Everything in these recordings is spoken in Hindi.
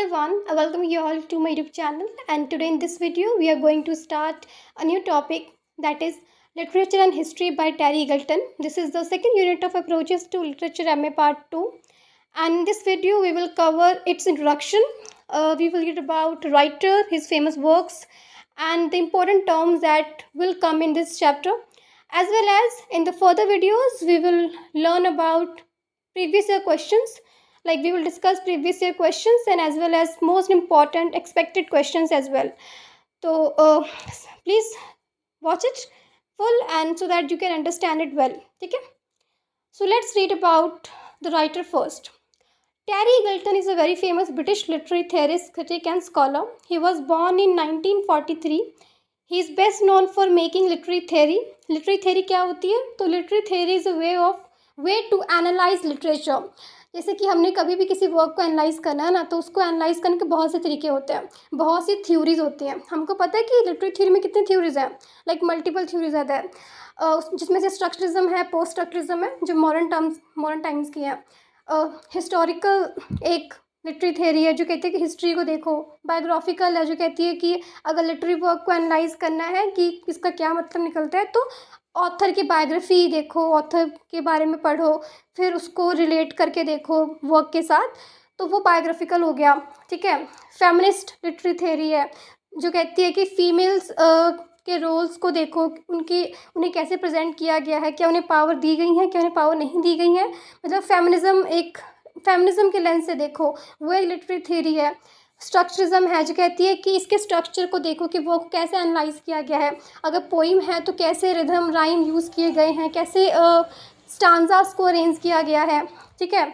everyone, I welcome you all to my YouTube channel, and today in this video we are going to start a new topic, that is Literature and History by Terry Eagleton. This is the second unit of Approaches to Literature MA Part 2, and in this video we will cover its introduction. We will read about writer, his famous works, and the important terms that will come in this chapter. As well as in the further videos we will learn about previous year questions, like we will discuss previous year questions and as well as most important expected questions as well. So please watch it full and so that you can understand it well. Okay, so let's read about the writer first. Terry Eagleton is a very famous British literary theorist, critic and scholar. He was born in 1943. He is best known for making literary theory. Literary theory क्या होती है? तो literary theory is a way to analyze literature. जैसे कि हमने कभी भी किसी वर्क को एनालाइज करना है ना, तो उसको एनालाइज करने के बहुत से तरीके होते हैं, बहुत सी थ्योरीज होती हैं. हमको पता है कि लिटरेरी थ्योरी में कितनी थ्योरीज हैं, लाइक मल्टीपल थ्योरीज आते हैं, जिसमें से स्ट्रक्चरिज्म है, पोस्ट स्ट्रक्चरिज्म है, जो मॉडर्न टाइम्स की है. हिस्टोरिकल एक लिटरेरी थ्योरी है जो कहती है कि हिस्ट्री को देखो. बायोग्राफिकल है जो कहती है कि अगर लिटरेरी वर्क को एनालाइज करना है कि इसका क्या मतलब निकलता है, तो ऑथर की बायोग्राफी देखो, ऑथर के बारे में पढ़ो, फिर उसको रिलेट करके देखो वर्क के साथ, तो वो बायोग्राफिकल हो गया. ठीक है. फेमिनिस्ट लिटरेरी थ्योरी है जो कहती है कि फीमेल्स के रोल्स को देखो, उन्हें कैसे प्रेजेंट किया गया है, क्या उन्हें पावर दी गई है, क्या उन्हें पावर नहीं दी गई है, मतलब फेमिनिज्म के लेंस से देखो, वो एक लिटरेरी थ्योरी है. स्ट्रक्चरिज्म है जो कहती है कि इसके स्ट्रक्चर को देखो कि वो कैसे एनालाइज किया गया है. अगर पोइम है तो कैसे रिदम राइम यूज़ किए गए हैं, कैसे स्टांजास को अरेंज किया गया है. ठीक है.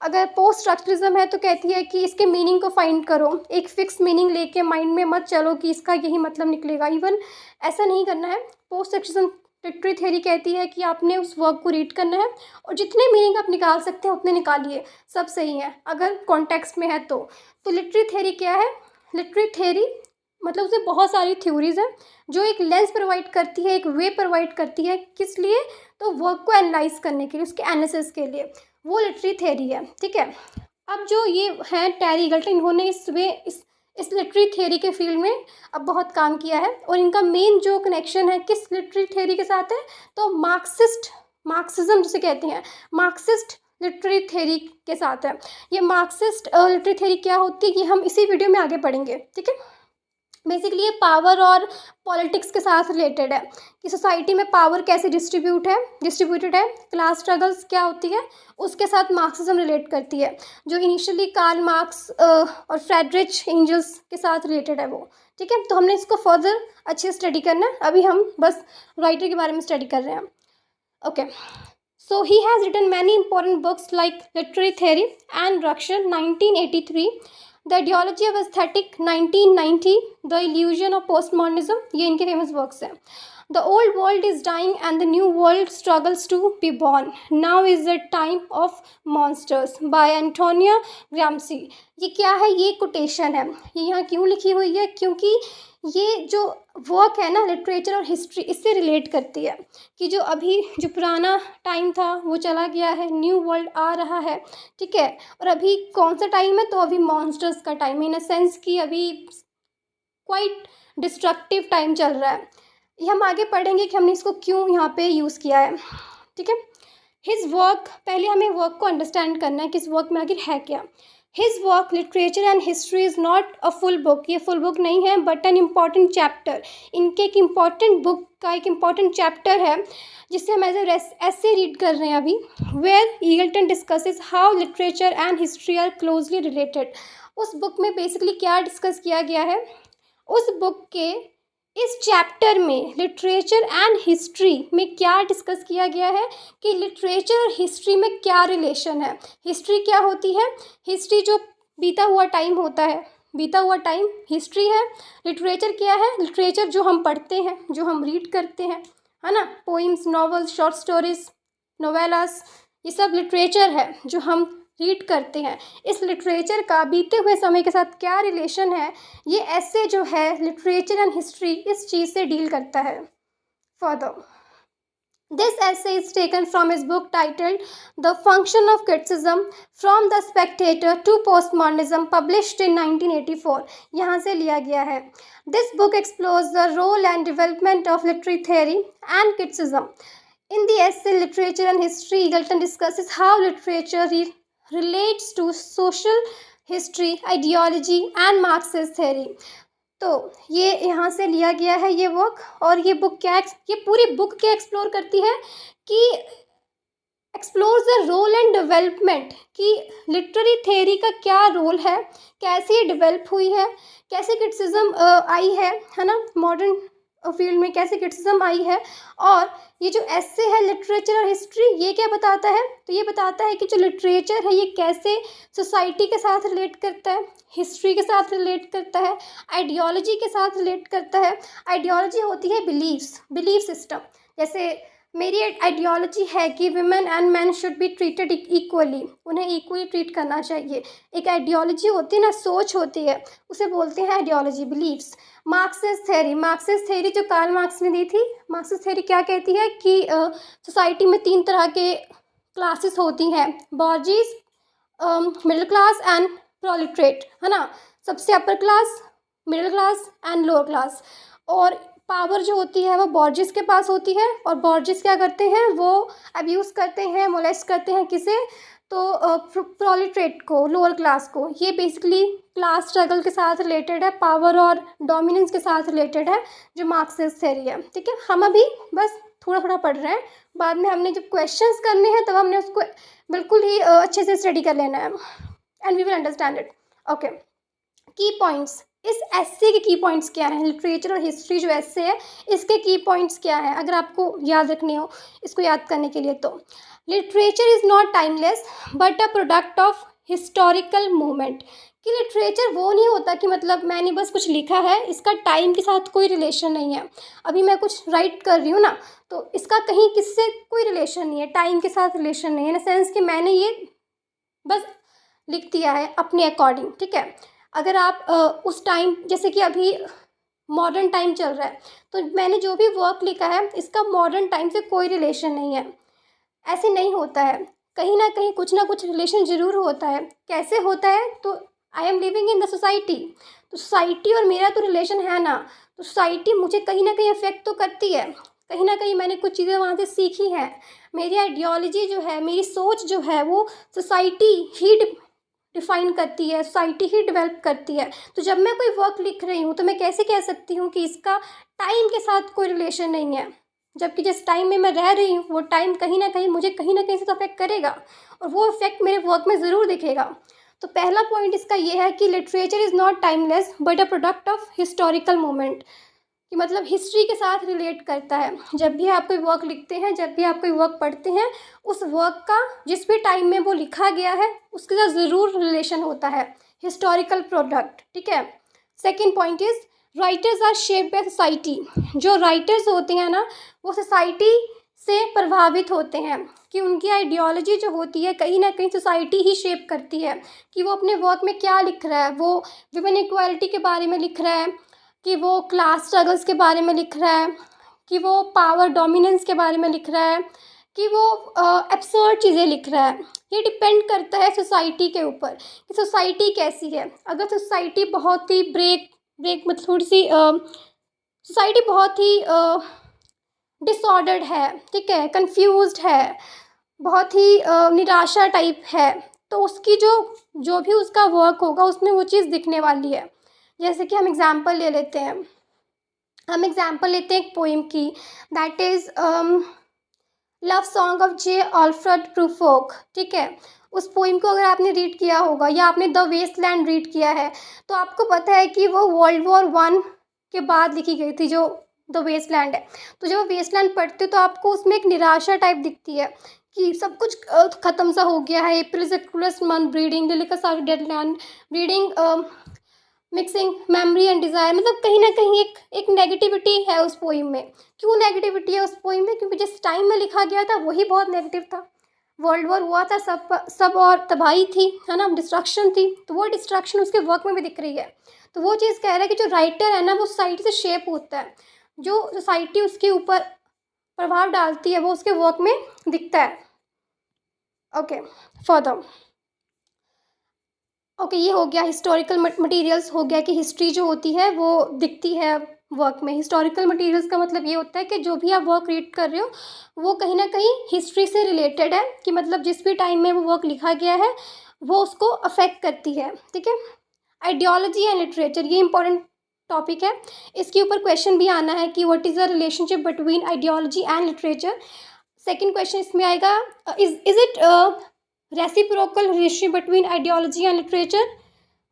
अगर पोस्ट स्ट्रक्चरिज्म है तो कहती है कि इसके मीनिंग को फाइंड करो, एक फिक्स मीनिंग लेके माइंड में मत चलो कि इसका यही मतलब निकलेगा, इवन ऐसा नहीं करना है. पोस्ट स्ट्रक्चरिज्म लिटरेरी थ्योरी कहती है कि आपने उस वर्क को रीड करना है और जितने मीनिंग आप निकाल सकते हैं उतने निकालिए, सब सही है अगर कॉन्टेक्स्ट में है तो. लिटरेरी थ्योरी क्या है? लिटरेरी थ्योरी मतलब उसमें बहुत सारी थ्योरीज हैं जो एक लेंस प्रोवाइड करती है, एक वे प्रोवाइड करती है. किस लिए? तो वर्क को एनालाइज करने के लिए, उसके एनालिसिस के लिए, वो लिटरेरी थ्योरी है. ठीक है. अब जो ये हैं टेरी ईगल्टन, इन्होंने इस लिटरेरी थ्योरी के फील्ड में अब बहुत काम किया है और इनका मेन जो कनेक्शन है किस लिटरेरी थ्योरी के साथ है, तो मार्क्सिज्म जिसे कहते हैं, मार्क्सिस्ट लिटरेरी थ्योरी के साथ है. ये मार्क्सिस्ट लिटरेरी थ्योरी क्या होती है, ये हम इसी वीडियो में आगे पढ़ेंगे. ठीक है. बेसिकली ये पावर और पॉलिटिक्स के साथ रिलेटेड है कि सोसाइटी में पावर कैसे डिस्ट्रीब्यूटेड है, क्लास स्ट्रगल्स क्या होती है, उसके साथ मार्क्सिज्म रिलेट करती है, जो इनिशियली कार्ल मार्क्स और फ्रेडरिच एंजल्स के साथ रिलेटेड है वो. ठीक है. तो हमने इसको फर्दर अच्छे से स्टडी करना है. अभी हम बस राइटर के बारे में स्टडी कर रहे हैं. Okay. So he has written many important books like Literary Theory and Ruction 1983, The Ideology of Aesthetic 1990, The Illusion of Postmodernism. ये इनके फेमस वर्क्स हैं. The old world is dying and the new world struggles to be born. Now is the time of monsters by Antonia Gramsci. ये क्या है? ये कोटेशन है. ये यहाँ क्यों लिखी हुई है? क्योंकि ये जो वर्क है ना, लिटरेचर और हिस्ट्री, इससे रिलेट करती है कि जो पुराना टाइम था वो चला गया है, न्यू वर्ल्ड आ रहा है. ठीक है. और अभी कौन सा टाइम है? तो अभी मॉन्स्टर्स का टाइम है, इन अ सेंस कि अभी क्वाइट डिस्ट्रक्टिव टाइम चल रहा है. ये हम आगे पढ़ेंगे कि हमने इसको क्यों यहाँ पे यूज़ किया है. ठीक है. हिज वर्क, पहले हमें वर्क को अंडरस्टैंड करना है कि इस वर्क में आखिर है क्या. His work literature and history is not a full book. ये फुल बुक नहीं है बट एन इम्पॉर्टेंट चैप्टर. इनके एक इम्पॉर्टेंट बुक का एक इम्पॉर्टेंट चैप्टर है जिसे हम एज ऐसे रीड कर रहे हैं अभी, where Eagleton discusses how literature and history are closely related. उस बुक में बेसिकली क्या डिस्कस किया गया है? उस बुक के इस चैप्टर में लिटरेचर एंड हिस्ट्री में क्या डिस्कस किया गया है कि लिटरेचर और हिस्ट्री में क्या रिलेशन है. हिस्ट्री क्या होती है? हिस्ट्री जो बीता हुआ टाइम होता है, बीता हुआ टाइम हिस्ट्री है. लिटरेचर क्या है? लिटरेचर जो हम पढ़ते हैं, जो हम रीड करते हैं, है ना, पोइम्स, नॉवेल्स, शॉर्ट स्टोरीज, नोवेलास, ये सब लिटरेचर है जो हम रीड करते हैं. इस लिटरेचर का बीते हुए समय के साथ क्या रिलेशन है, ये ऐसे जो है लिटरेचर एंड हिस्ट्री इस चीज़ से डील करता है. Further This essay is taken from his book titled The Function of Criticism from the Spectator to Postmodernism, published in 1984. यहाँ से लिया गया है. This book explores the role and development of literary theory and criticism. In the essay Literature and History, Eagleton discusses how literature relates to social history, ideology and Marxist theory. तो ये यहाँ से लिया गया है ये वर्क. और ये बुक क्या ये पूरी बुक क्या एक्सप्लोर करती है कि explores the role and development कि लिटरेरी थेरी का क्या रोल है, कैसे ये डेवलप हुई है, कैसे क्रिटिसिज्म आई है ना, मॉडर्न फील्ड में कैसे क्रिटिसिज्म आई है. और ये जो एस्से है लिटरेचर और हिस्ट्री, ये क्या बताता है? तो ये बताता है कि जो लिटरेचर है ये कैसे सोसाइटी के साथ रिलेट करता है, हिस्ट्री के साथ रिलेट करता है, आइडियोलॉजी के साथ रिलेट करता है. आइडियोलॉजी होती है बिलीफ सिस्टम. जैसे मेरी आइडियोलॉजी है कि women and man should be treated equally, उन्हें इक्वली ट्रीट करना चाहिए. एक आइडियोलॉजी होती है ना, सोच होती है, उसे बोलते हैं आइडियोलॉजी, बिलीव्स. मार्क्सिस्ट थेरी जो कार्ल मार्क्स ने दी थी, मार्क्सिस्ट थेरी क्या कहती है कि सोसाइटी में 3 तरह के क्लासेस होती हैं, बॉर्जीज, मिडिल क्लास एंड प्रोलिटरेट, है ना. सबसे upper class, middle class and lower class. और पावर जो होती है वो बॉर्जिस के पास होती है. और बॉर्जिस क्या करते हैं, वो अब्यूज़ करते हैं, मोलेस्ट करते हैं किसे, तो प्रोलिटरेट को, लोअर क्लास को. ये बेसिकली क्लास स्ट्रगल के साथ रिलेटेड है, पावर और डोमिनेंस के साथ रिलेटेड है, जो मार्क्सिस्ट थ्योरी है. ठीक है, हम अभी बस थोड़ा थोड़ा पढ़ रहे हैं, बाद में हमने जब क्वेश्चंस करने हैं तब हमने उसको बिल्कुल ही अच्छे से स्टडी कर लेना है, and we will understand it. Okay, key points. इस एस्से के की पॉइंट्स क्या हैं? लिटरेचर और हिस्ट्री जो एस्से है इसके की पॉइंट्स क्या हैं, अगर आपको याद रखने हो इसको याद करने के लिए. तो literature is not timeless but a product of historical movement. कि लिटरेचर वो नहीं होता कि मतलब मैंने बस कुछ लिखा है, इसका टाइम के साथ कोई रिलेशन नहीं है. अभी मैं कुछ राइट कर रही हूँ ना, तो इसका कहीं किससे कोई रिलेशन नहीं है, टाइम के साथ रिलेशन नहीं है, इन सेंस कि मैंने ये बस लिख दिया है अपने अकॉर्डिंग. ठीक है, अगर आप उस टाइम, जैसे कि अभी मॉडर्न टाइम चल रहा है, तो मैंने जो भी वर्क लिखा है इसका मॉडर्न टाइम से कोई रिलेशन नहीं है, ऐसे नहीं होता है. कहीं ना कहीं कुछ ना कुछ रिलेशन ज़रूर होता है. कैसे होता है? तो I am living in the society, तो सोसाइटी और मेरा तो रिलेशन है ना, तो सोसाइटी मुझे कहीं ना कहीं अफेक्ट तो करती है. कहीं ना कहीं मैंने कुछ चीज़ें वहाँ से सीखी हैं. मेरी आइडियोलॉजी जो है, मेरी सोच जो है, वो सोसाइटी ही डिफ़ाइन करती है, सोसाइटी ही डेवलप करती है. तो जब मैं कोई वर्क लिख रही हूँ तो मैं कैसे कह सकती हूँ कि इसका टाइम के साथ कोई रिलेशन नहीं है, जबकि जिस टाइम में मैं रह रही हूँ वो टाइम कहीं ना कहीं मुझे कहीं ना कहीं से तो अफेक्ट करेगा, और वो इफेक्ट मेरे वर्क में ज़रूर दिखेगा. तो पहला पॉइंट इसका ये है कि literature is not timeless but a product of historical moment, कि मतलब हिस्ट्री के साथ रिलेट करता है. जब भी आप कोई वर्क लिखते हैं, जब भी आप कोई वर्क पढ़ते हैं, उस वर्क का जिस भी टाइम में वो लिखा गया है उसके साथ ज़रूर रिलेशन होता है, हिस्टोरिकल प्रोडक्ट. ठीक है. Second point is writers are shaped by society. जो राइटर्स होते हैं ना, वो सोसाइटी से प्रभावित होते हैं, कि उनकी आइडियोलॉजी जो होती है कहीं ना कहीं सोसाइटी ही शेप करती है कि वो अपने वर्क में क्या लिख रहा है. वो विमेन इक्वालिटी के बारे में लिख रहा है, कि वो क्लास स्ट्रगल्स के बारे में लिख रहा है, कि वो पावर डोमिनेंस के बारे में लिख रहा है, कि वो एब्सर्ड चीज़ें लिख रहा है. ये डिपेंड करता है सोसाइटी के ऊपर कि सोसाइटी कैसी है. अगर सोसाइटी बहुत ही ब्रेक मतलब थोड़ी सी सोसाइटी बहुत ही डिसऑर्डर्ड है, ठीक है, कंफ्यूज्ड है, बहुत ही निराशा टाइप है, तो उसकी जो भी उसका वर्क होगा उसमें वो चीज़ दिखने वाली है. जैसे कि हम एग्ज़ाम्पल ले लेते हैं, एक पोइम की, that is love song of J Alfred Prufrock. ठीक है, उस पोइम को अगर आपने रीड किया होगा या आपने द वेस्टलैंड रीड किया है, तो आपको पता है कि वो वर्ल्ड वॉर 1 के बाद लिखी गई थी, जो द वेस्टलैंड है. तो जब वेस्टलैंड पढ़ते हो तो आपको उसमें एक निराशा टाइप दिखती है कि सब कुछ ख़त्म सा हो गया है. April is a coolest month, breeding lily का सारा dead land, breeding mixing memory and desire. मतलब कहीं ना कहीं एक नेगेटिविटी है उस पोइम में. क्यों नेगेटिविटी है उस पोइम में? क्योंकि जिस टाइम में लिखा गया था वही बहुत नेगेटिव था. वर्ल्ड वॉर हुआ था, सब और तबाही थी, है ना, डिस्ट्रक्शन थी. तो वो डिस्ट्रक्शन उसके वर्क में भी दिख रही है. तो वो चीज़ कह रहा है कि जो राइटर है ना, वो सोसाइटी से शेप होता है. जो सोसाइटी उसके ऊपर प्रभाव डालती है वो उसके वर्क में दिखता है। ओके, फर्दर ओके, ये हो गया हिस्टोरिकल मटेरियल्स, हो गया कि हिस्ट्री जो होती है वो दिखती है वर्क में। हिस्टोरिकल मटेरियल्स का मतलब ये होता है कि जो भी आप वर्क रीड कर रहे हो वो कहीं ना कहीं हिस्ट्री से रिलेटेड है, कि मतलब जिस भी टाइम में वो वर्क लिखा गया है वो उसको अफेक्ट करती है। ठीक है, आइडियोलॉजी एंड लिटरेचर, ये इंपॉर्टेंट टॉपिक है। इसके ऊपर क्वेश्चन भी आना है कि what is the relationship between ideology and literature. Second question इसमें आएगा, is it reciprocal relationship between ideology and literature.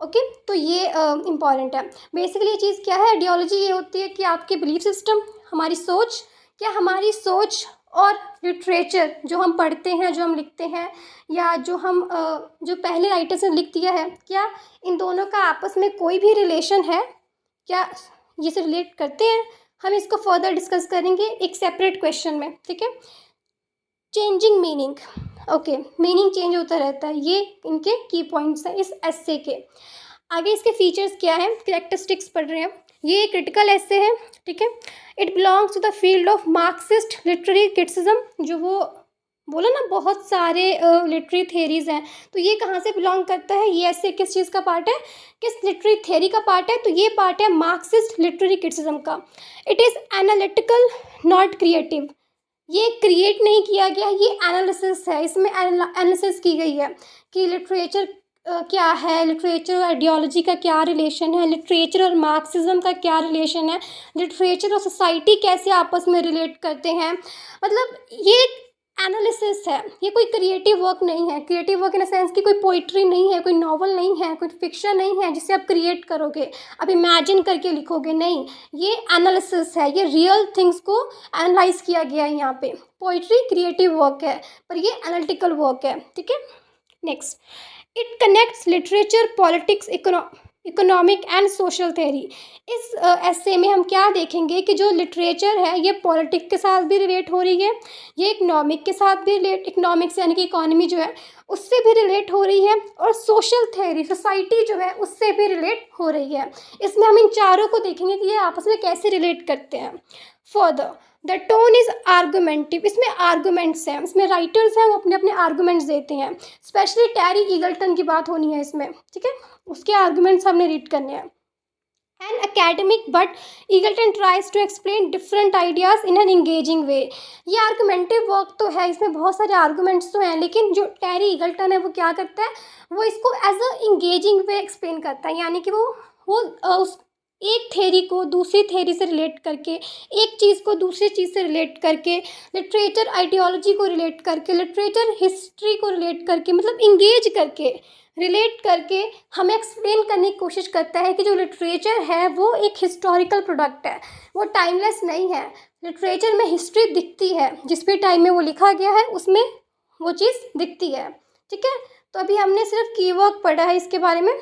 Okay, तो ये इम्पॉर्टेंट है। बेसिकली ये चीज़ क्या है, आइडियोलॉजी ये होती है कि आपके बिलीफ सिस्टम, हमारी सोच, क्या हमारी सोच और लिटरेचर जो हम पढ़ते हैं, जो हम लिखते हैं, या जो हम जो पहले राइटर्स ने लिख दिया है, क्या इन दोनों का आपस में कोई भी रिलेशन है, क्या ये से रिलेट करते हैं। हम इसको फर्दर डिस्कस करेंगे एक सेपरेट क्वेश्चन में। ठीक है, changing meaning, okay, meaning change होता रहता है, ये इनके की पॉइंट्स हैं इस एस्से के। आगे इसके फीचर्स क्या हैं, कैरेक्टरिस्टिक्स पढ़ रहे हैं। ये क्रिटिकल एस्से है। ठीक है, it belongs to the field of Marxist literary criticism, जो वो बोला ना बहुत सारे लिटरेरी थेरीज हैं, तो ये कहाँ से बिलोंग करता है, ये ऐसे किस चीज़ का पार्ट है, किस लिटरेरी थेरी का पार्ट है, तो ये पार्ट है मार्क्सिस्ट लिटरेरी क्रिटिसिज्म का। It is analytical not creative, ये क्रिएट नहीं किया गया, ये एनालिसिस है, इसमें एनालिसिस की गई है कि लिटरेचर क्या है, लिटरेचर और आइडियोलॉजी का क्या रिलेशन है, लिटरेचर और मार्क्सिज्म का क्या रिलेशन है, लिटरेचर और सोसाइटी कैसे आपस में रिलेट करते हैं। मतलब ये एक एनालिसिस है, ये कोई क्रिएटिव वर्क नहीं है। Creative work in the sense कि कोई पोइट्री नहीं है, कोई नॉवल नहीं है, कोई फिक्शन नहीं है जिसे आप क्रिएट करोगे, आप इमेजिन करके लिखोगे, नहीं, ये एनालिसिस है, ये रियल थिंग्स को एनालाइज किया गया है यहाँ पे। पोइट्री क्रिएटिव वर्क है पर ये एनालिटिकल वर्क है। ठीक है, next, it connects literature, politics, economic and social theory. इस एस्से में हम क्या देखेंगे कि जो लिटरेचर है ये पॉलिटिक्स के साथ भी रिलेट हो रही है, ये इकोनॉमिक के साथ भी रिलेट, इकोनॉमिक्स यानी कि इकोनॉमी जो है उससे भी रिलेट हो रही है, और सोशल थ्योरी, सोसाइटी जो है उससे भी रिलेट हो रही है। इसमें हम इन चारों को देखेंगे कि ये आपस में कैसे रिलेट करते हैं। फर्दर द टोन इज़ आर्गुमेंटिव, इसमें आर्गूमेंट्स हैं, इसमें राइटर्स हैं वो अपने अपने आर्गूमेंट्स देते हैं। स्पेशली टैरी ईगल्टन की बात होनी है इसमें। ठीक है, उसके आर्गूमेंट्स हमने रीड करने हैं। And academic but Eagleton tries to explain different ideas in an engaging way। ये आर्गूमेंटिव वर्क तो है, इसमें बहुत सारे आर्गूमेंट्स तो हैं, लेकिन जो टैरी ईगल्टन है वो क्या करता है, वो इसको as a engaging way explain करता है, यानी कि वो उस एक थेरी को दूसरी थेरी से रिलेट करके, एक चीज़ को दूसरी चीज़ से रिलेट करके, लिटरेचर आइडियोलॉजी को रिलेट करके, लिटरेचर हिस्ट्री को रिलेट करके, मतलब इंगेज करके, रिलेट करके हमें एक्सप्लेन करने की कोशिश करता है कि जो लिटरेचर है वो एक हिस्टोरिकल प्रोडक्ट है, वो टाइमलेस नहीं है। लिटरेचर में हिस्ट्री दिखती है, जिस भी टाइम में वो लिखा गया है उसमें वो चीज़ दिखती है। ठीक है, तो अभी हमने सिर्फ कीवर्ड पढ़ा है इसके बारे में।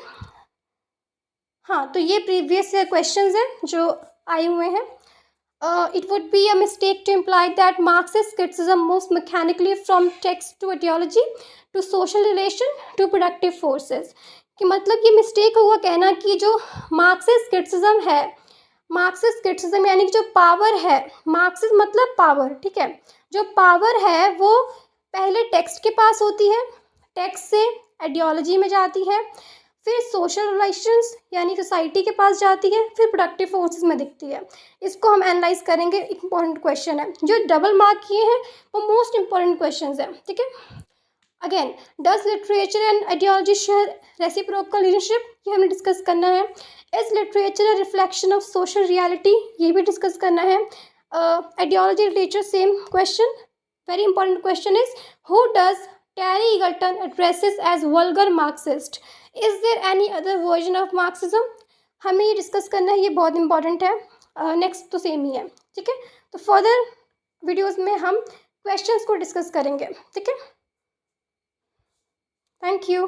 हाँ, तो ये प्रीवियस क्वेश्चंस हैं जो आए हुए हैं। It would be a mistake to imply that Marxist criticism moves mechanically from text to ideology to social relation to productive forces। कि मतलब ये मिस्टेक हुआ कहना कि जो मार्क्सिस्ट क्रिटिसिज्म है, मार्क्सिस्ट क्रिटिसिज्म यानी कि जो पावर है, मार्क्सिस्ट मतलब पावर, ठीक है, जो पावर है वो पहले टेक्स्ट के पास होती है, टेक्स्ट से आइडियोलॉजी में जाती है, फिर सोशल रिलेशंस यानी सोसाइटी के पास जाती है, फिर प्रोडक्टिव फोर्सेस में दिखती है। इसको हम एनालाइज करेंगे, इंपॉर्टेंट क्वेश्चन है, जो डबल मार्क किए हैं वो मोस्ट इंपॉर्टेंट क्वेश्चन है। ठीक है, again, does literature and ideology share reciprocal relationship, ये हमें डिस्कस करना है। Is literature a reflection of social reality, ये भी डिस्कस करना है। Ideology literature same question. Very important question is who does Terry Eagleton addresses as vulgar Marxist? Is there any other version of Marxism? हमें ये डिस्कस करना है, ये बहुत इंपॉर्टेंट है। नेक्स्ट तो सेम ही है। ठीक है, तो फर्दर वीडियोस में हम क्वेश्चंस को डिस्कस करेंगे। ठीक है, थैंक यू।